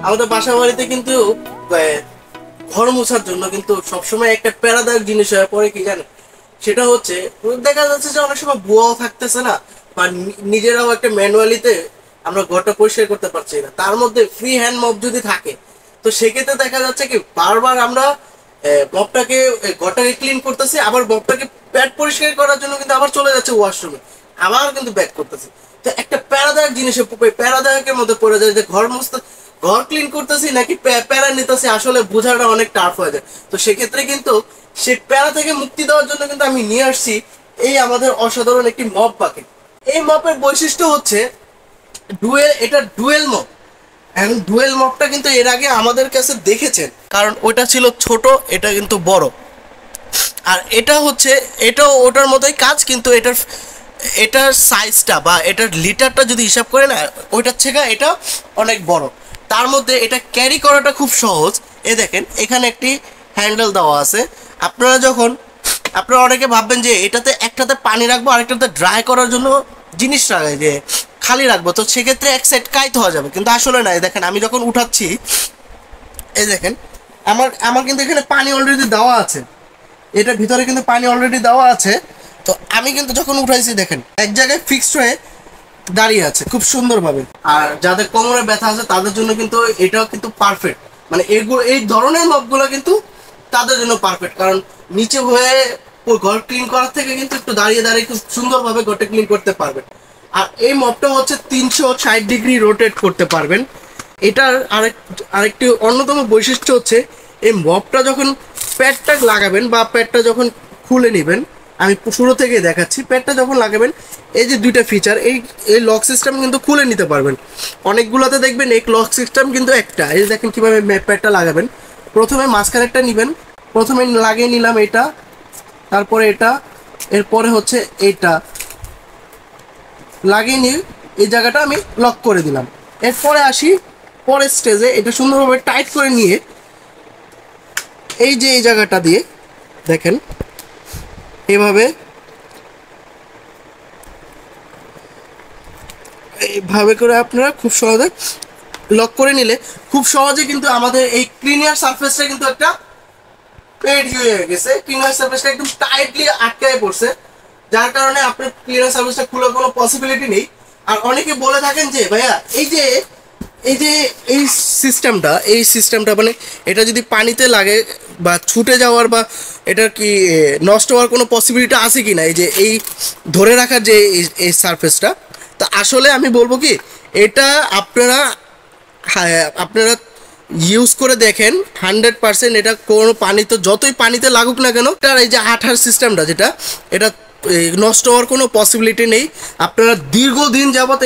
আমাদের বাসা বাড়িতে কিন্তু ঘর মোছার জন্য কিন্তু সবসময় একটা প্যারাদায়ক জিনিস হয়ে পড়ে কি জানেন, সেটা হচ্ছে দেখা যাচ্ছে যে অনেক সময় বুয়াও থাকতেছে না, বা নিজেরাও একটা ম্যানুয়ালিতে আমরা ঘরটা পরিষ্কার করতে পারছি না। তার মধ্যে ফ্রি হ্যান্ড মপ যদি থাকে, তো সেক্ষেত্রে দেখা যাচ্ছে কি বারবার আমরা মপটাকে ঘরটাকে ক্লিন করতেছি, আবার মপটাকে প্যাড পরিষ্কার করার জন্য কিন্তু আবার চলে যাচ্ছে ওয়াশরুমে, আবার কিন্তু ব্যাক করতেছি। তো একটা প্যারাদায়ক জিনিসে প্যারাদায়কের মধ্যে পড়ে যায় যে ঘর ক্লিন করতেছি নাকি প্যারা নিতেছি, আসলে বোঝাটা অনেক টাফ হয়ে যায়। তো সেক্ষেত্রে কিন্তু সেই প্যারা থেকে মুক্তি দেওয়ার জন্য কিন্তু আমি নিয়ে আসছি এই আমাদের অসাধারণ একটি মপ বাকেট। এই মপের বৈশিষ্ট্য হচ্ছে এটা ডুয়েল মপ। এখন ডুয়েল মপটা কিন্তু এর আগে আমাদের কাছে দেখেছেন, কারণ ওটা ছিল ছোট, এটা কিন্তু বড়। আর এটা হচ্ছে এটাও ওটার মতোই কাজ, কিন্তু এটার সাইজটা বা এটার লিটারটা যদি হিসাব করে না, ওইটার থেকে এটা অনেক বড়। তার মধ্যে এটা ক্যারি করাটা খুব সহজ। দেখেন এখানে একটি হ্যান্ডেল দেওয়া আছে। আপনারা অনেকে ভাববেন যে এটাতে একটাতে পানি রাখবো, আরেকটাতে ড্রাই করার জন্য জিনিস রাখে যে খালি রাখবো, তো সেক্ষেত্রে এক সাইড কাইতে হয়ে যাবে, কিন্তু আসলে না। দেখেন আমি যখন উঠাচ্ছি, দেখেন আমার কিন্তু এখানে পানি অলরেডি দেওয়া আছে, এটার ভিতরে কিন্তু পানি অলরেডি দেওয়া আছে। তো আমি কিন্তু যখন উঠাইছি দেখেন এক জায়গায় ফিক্সড হয়ে দাঁড়িয়ে আছে খুব সুন্দরভাবে। আর যাদের কোমরে ব্যথা আছে তাদের জন্য কিন্তু এটাও কিন্তু পারফেক্ট, মানে এই ধরনের মপগুলো কিন্তু তাদের জন্য পারফেক্ট, কারণ নিচে হয়ে ঘর ক্লিন করার থেকে কিন্তু একটু দাঁড়িয়ে দাঁড়িয়ে খুব সুন্দরভাবে ঘরটা ক্লিন করতে পারবেন। আর এই মপটা হচ্ছে 360 ডিগ্রি রোটেট করতে পারবেন। এটার আরেকটি অন্যতম বৈশিষ্ট্য হচ্ছে এই মপটা যখন প্যাডটা লাগাবেন বা প্যাডটা যখন খুলে নেবেন, আমি শুরু থেকে দেখাচ্ছি। প্যাডটা যখন লাগাবেন, এই যে দুইটা ফিচার, এই লক সিস্টেম কিন্তু খুলে নিতে পারবেন। অনেকগুলোতে দেখবেন এই লক সিস্টেম কিন্তু একটা। এই দেখেন কীভাবে প্যাডটা লাগাবেন। প্রথমে মাঝখানেরটা নেবেন, প্রথমে লাগিয়ে নিলাম এটা, তারপরে এটা, এরপরে হচ্ছে এটা লাগিয়ে নিয়ে এই জায়গাটা আমি লক করে দিলাম। এরপরে আসি পরের স্টেজে, এটা সুন্দরভাবে টাইট করে নিয়ে এই যে এই জায়গাটা দিয়ে দেখেন এইভাবে করে আপনারা খুব সহজে লক করে নিলে খুব সহজে কিন্তু আমাদের এই ক্লিনার সারফেসটা কিন্তু একটা পেড হয়ে গেছে। ক্লিনার সারফেসটা একদম টাইটলি আটকায় পড়ছে, যার কারণে আপনার ক্লিনার সারফেসটা খোলার কোনো পসিবিলিটি নেই। আর অনেকে বলে থাকেন যে ভাইয়া এই সিস্টেমটা মানে এটা যদি পানিতে লাগে বা ছুটে যাওয়ার বা এটা কি নষ্ট হওয়ার কোনো পসিবিলিটি আছে কি না, এই ধরে রাখার যে এই সারফেসটা। তা আসলে আমি বলবো কি, এটা আপনারা ইউজ করে দেখেন 100% এটা কোনো পানিতে, যতই পানিতে লাগুক না কেন, তার এই যে আঠার সিস্টেমটা যেটা, এটা নষ্ট হওয়ার কোনো পসিবিলিটি নেই। আপনারা দীর্ঘদিন যাবত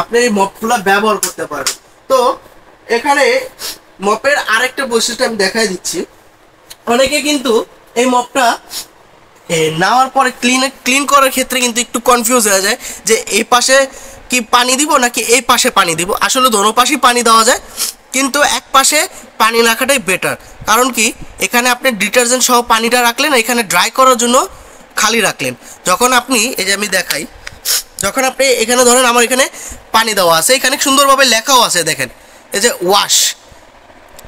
আপনি এই মপগুলো ব্যবহার করতে পারবেন। তো এখানে মপের আরেকটা বৈশিষ্ট্য আমি দেখাই দিচ্ছি। অনেকে কিন্তু এই মপটা নেওয়ার পরে ক্লিন করার ক্ষেত্রে কিন্তু একটু কনফিউজ হয়ে যায় যে এই পাশে কি পানি দিব নাকি এই পাশে পানি দিব। আসলে দোনো পাশেই পানি দেওয়া যায়, কিন্তু এক পাশে পানি রাখাটাই বেটার। কারণ কি, এখানে আপনি ডিটারজেন্ট সহ পানিটা রাখলেন, এখানে ড্রাই করার জন্য খালি রাখলেন। যখন আপনি এই যে আমি দেখাই, যখন আপনি এখানে ধরেন আমার এখানে পানি দেওয়া আছে, এখানে সুন্দরভাবে লেখাও আছে, দেখেন এই যে ওয়াশ,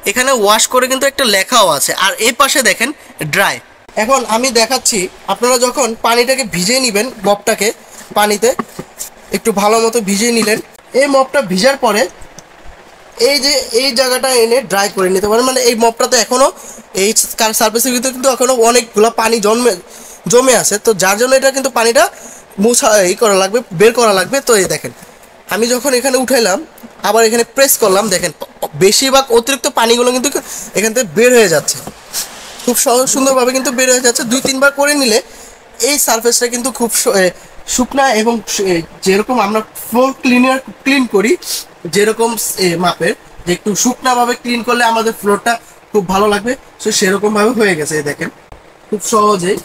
এখানে ওয়াশ করে কিন্তু একটা লেখাও আছে। আর এই পাশে দেখেন ড্রাই। এখন আমি দেখাচ্ছি, আপনারা যখন পানিটাকে ভিজিয়ে নেবেন, মপটাকে পানিতে একটু ভালো মতো ভিজিয়ে নিলেন, এই মপটা ভিজার পরে এই যে এই জায়গাটা এনে ড্রাই করে নিতে পারেন। মানে এই মপটাতে এখনও এই সারফেসের ভিতরে কিন্তু এখনও অনেকগুলো পানি জমে আছে, তো যার জন্য এটা কিন্তু পানিটা করা লাগবে, বের করা লাগবে। তো এই দেখেন আমি যখন এখানে উঠাইলাম, আবার এখানে প্রেস করলাম, দেখেন বেশিরভাগ অতিরিক্ত পানিগুলো কিন্তু এখান থেকে বের হয়ে যাচ্ছে, খুব সুন্দরভাবে কিন্তু বের হয়ে যাচ্ছে। 2-3 বার করে নিলে এই সারফেসটা কিন্তু খুব শুকনা, এবং যেরকম আমরা ফ্লোর ক্লিন করি যেরকম মাপের, যে একটু শুকনাভাবে ক্লিন করলে আমাদের ফ্লোরটা খুব ভালো লাগবে, সো সেরকমভাবে হয়ে গেছে দেখেন খুব সহজেই।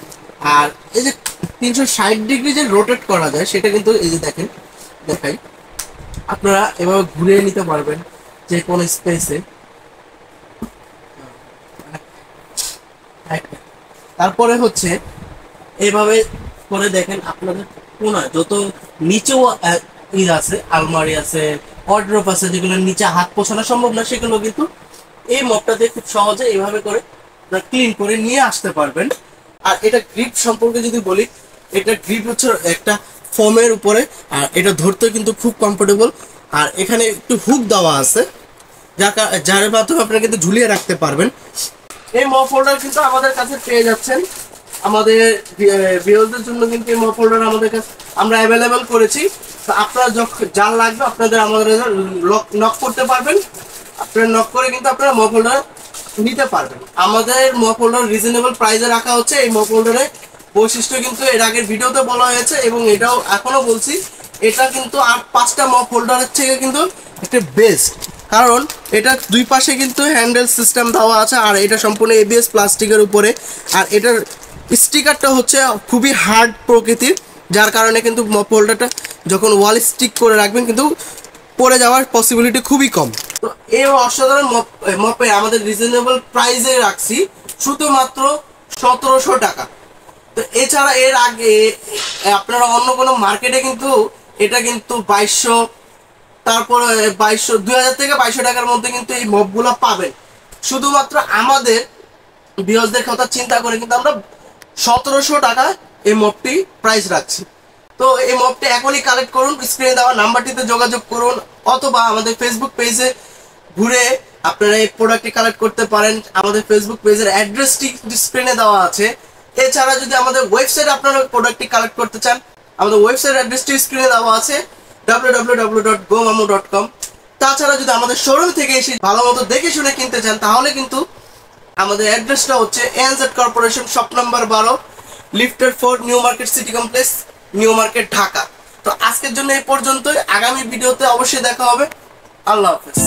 আর এই যে 360 ডিগ্রি যে রোটেট করা যায়, সেটা কিন্তু এই যে দেখাই, আপনারা এভাবে ঘুরিয়ে নিতে পারবেন যে কোনো স্পেসে। তারপরে হচ্ছে এইভাবে করে দেখেন আপনাদের কোনায় যত নিচেও আছে, আলমারি আছে, ওয়ার্ডরোব আছে যেগুলো নিচে হাত পোছানো সম্ভব না, সেগুলো কিন্তু এই মপটা দিয়ে খুব সহজে এইভাবে করে ক্লিন করে নিয়ে আসতে পারবেন। আর এটা গ্রিপ সম্পর্কে যদি বলি, এটা গ্রিপ হচ্ছে একটা ফোমের উপরে, আর এটা ধরতে কিন্তু খুব কমফোর্টেবল। আর এখানে একটু হুক দেওয়া আছে যার মাধ্যমে আপনারা কিন্তু ঝুলিয়ে রাখতে পারবেন। এই মপ হোল্ডার কিন্তু আমাদের কাছে পেয়ে যাচ্ছেন, আমাদের ভিউয়ারদের জন্য কিন্তু এই মপ হোল্ডার আমাদের কাছে আমরা অ্যাভেলেবেল করেছি। তো আপনারা যখন যার লাগবে আপনাদের আমাদের নক করতে পারবেন, আপনারা নক করে কিন্তু আপনারা মপ হোল্ডার নিতে পারবেন। আমাদের মপ হোল্ডার রিজনেবল প্রাইসে রাখা হচ্ছে। এই মপ হোল্ডারের বৈশিষ্ট্য কিন্তু এর আগের ভিডিওতে বলা হয়েছে এবং এটাও এখনো বলছি, এটা কিন্তু আর 5টা মপ হোল্ডারের থেকে কিন্তু একটা বেস্ট, কারণ এটা দুই পাশে কিন্তু হ্যান্ডেল সিস্টেম দেওয়া আছে, আর এটা সম্পূর্ণ এবিএস প্লাস্টিকের উপরে। আর এটার স্টিকারটা হচ্ছে খুবই হার্ড প্রকৃতির, যার কারণে কিন্তু মপ হোল্ডারটা যখন ওয়াল স্টিক করে রাখবেন কিন্তু পড়ে যাওয়ার পসিবিলিটি খুবই কম। তো এই অসাধারণ মপে আমাদের রিজনেবল প্রাইসে রাখছি শুধুমাত্র 1700 টাকা। তো এছাড়া এর আগে আপনারা অন্য কোনো মার্কেটে কিন্তু এটা কিন্তু 2200, তারপরে 2000 থেকে 2200 টাকার মধ্যে কিন্তু এই মপগুলো পাবেন। শুধুমাত্র আমাদের ভিউয়ারদের কথা চিন্তা করে কিন্তু আমরা 1700 টাকা এই মপটি প্রাইস রাখছি। তো এই মপটি এখনই কালেক্ট করুন, স্ক্রিনে দেওয়া নাম্বারটিতে যোগাযোগ করুন, অথবা আমাদের ফেসবুক পেজে ঘুরে আপনারা এই প্রোডাক্টটি কালেক্ট করতে পারেন। আমাদের ফেসবুক পেজের অ্যাড্রেসটি স্ক্রিনে দেওয়া আছে। এছাড়া যদি আমাদের ওয়েবসাইটে আপনারা প্রোডাক্টটি কালেক্ট করতে চান, আমাদের ওয়েবসাইট অ্যাড্রেসটি স্ক্রিনে দেওয়া আছে www.gomamu.com। তাছাড়া যদি আমাদের শোরুম থেকে এসে ভালো মতো দেখে শুনে কিনতে চান, তাহলে কিন্তু আমাদের অ্যাড্রেসটা হচ্ছে এনজেড কর্পোরেশন, শপ নাম্বার 12, লিফটের 4, new market city complex, new market, Dhaka. তো আজকের জন্য এই পর্যন্তই। আগামী ভিডিওতে অবশ্যই দেখা হবে। আল্লাহ হাফেজ।